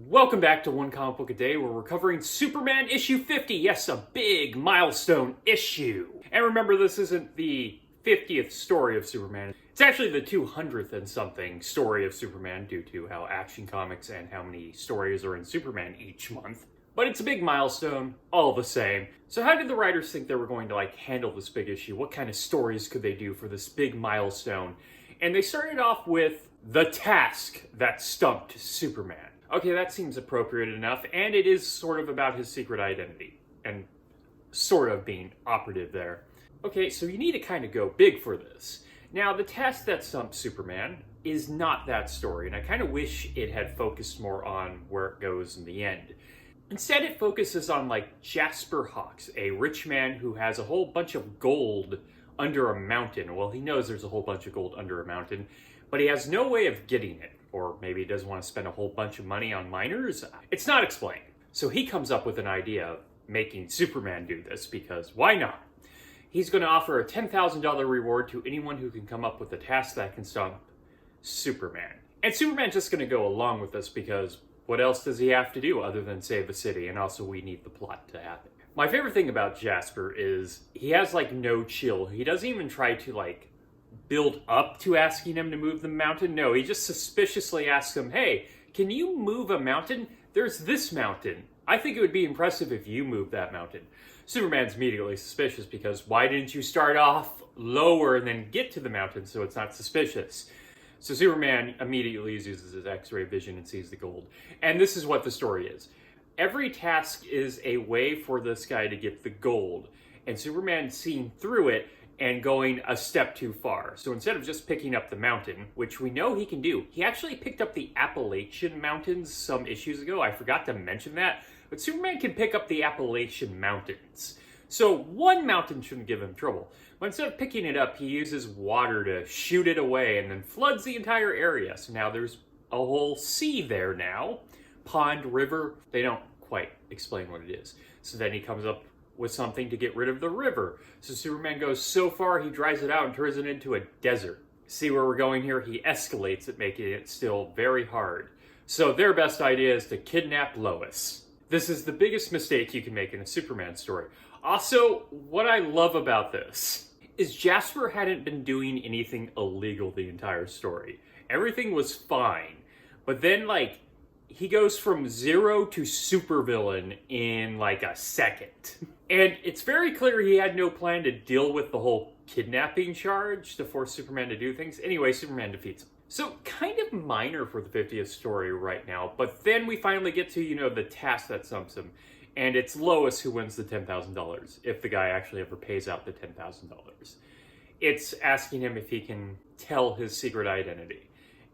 Welcome back to One Comic Book a Day, where we're covering Superman issue 50. Yes, a big milestone issue. And remember, this isn't the 50th story of Superman. It's actually the 200th and something story of Superman, due to how Action Comics and how many stories are in Superman each month. But it's a big milestone, all the same. So how did the writers think they were going to handle this big issue? What kind of stories could they do for this big milestone? And they started off with the task that stumped Superman. Okay, that seems appropriate enough, and it is sort of about his secret identity, and sort of being operative there. Okay, so you need to kind of go big for this. Now, the task that stumped Superman is not that story, and I kind of wish it had focused more on where it goes in the end. Instead, it focuses on, Jasper Hawks, a rich man who has a whole bunch of gold under a mountain. Well, he knows there's a whole bunch of gold under a mountain, but he has no way of getting it. Or maybe he doesn't want to spend a whole bunch of money on miners. It's not explained. So he comes up with an idea of making Superman do this, because why not? He's going to offer a $10,000 reward to anyone who can come up with a task that can stump Superman. And Superman's just going to go along with this, because what else does he have to do other than save the city? And also, we need the plot to happen. My favorite thing about Jasper is he has, no chill. He doesn't even try to, build up to asking him to move the mountain. No, he just suspiciously asks him, hey, can you move a mountain? There's this mountain. I think it would be impressive if you moved that mountain. Superman's immediately suspicious, because why didn't you start off lower and then get to the mountain so it's not suspicious? So Superman immediately uses his X-ray vision and sees the gold. And this is what the story is. Every task is a way for this guy to get the gold, and Superman seeing through it and going a step too far. So instead of just picking up the mountain, which we know he can do, he actually picked up the Appalachian Mountains some issues ago. I forgot to mention that. But Superman can pick up the Appalachian Mountains. So one mountain shouldn't give him trouble. But instead of picking it up, he uses water to shoot it away and then floods the entire area. So now there's a whole sea there now. Pond, river, they don't quite explain what it is. So then he comes up with something to get rid of the river. So Superman goes so far, he dries it out and turns it into a desert. See where we're going here? He escalates it, making it still very hard. So their best idea is to kidnap Lois. This is the biggest mistake you can make in a Superman story. Also, what I love about this is Jasper hadn't been doing anything illegal the entire story. Everything was fine. But then, he goes from zero to supervillain in a second. And it's very clear he had no plan to deal with the whole kidnapping charge to force Superman to do things. Anyway, Superman defeats him. So kind of minor for the 50th story right now, but then we finally get to, the task that stumps him. And it's Lois who wins the $10,000, if the guy actually ever pays out the $10,000. It's asking him if he can tell his secret identity.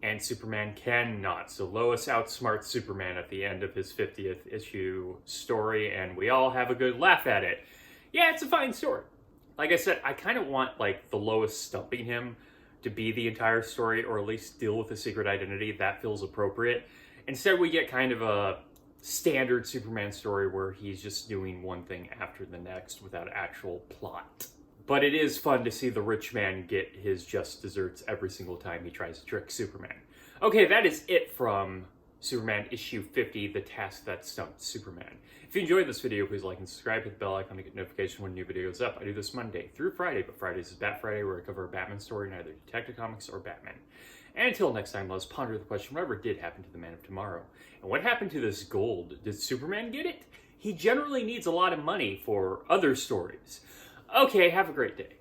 And Superman cannot. So Lois outsmarts Superman at the end of his 50th issue story, and we all have a good laugh at it. Yeah, it's a fine story. Like I said, I kind of want, the Lois stumping him to be the entire story, or at least deal with the secret identity. That feels appropriate. Instead, we get kind of a standard Superman story where he's just doing one thing after the next without actual plot. But it is fun to see the rich man get his just desserts every single time he tries to trick Superman. Okay, that is it from Superman issue 50, The Task That Stumped Superman. If you enjoyed this video, please like and subscribe, hit the bell icon to get notification when a new video is up. I do this Monday through Friday, but Fridays is Bat Friday, where I cover a Batman story in either Detective Comics or Batman. And until next time, let's ponder the question, whatever did happen to the Man of Tomorrow? And what happened to this gold? Did Superman get it? He generally needs a lot of money for other stories. Okay, have a great day.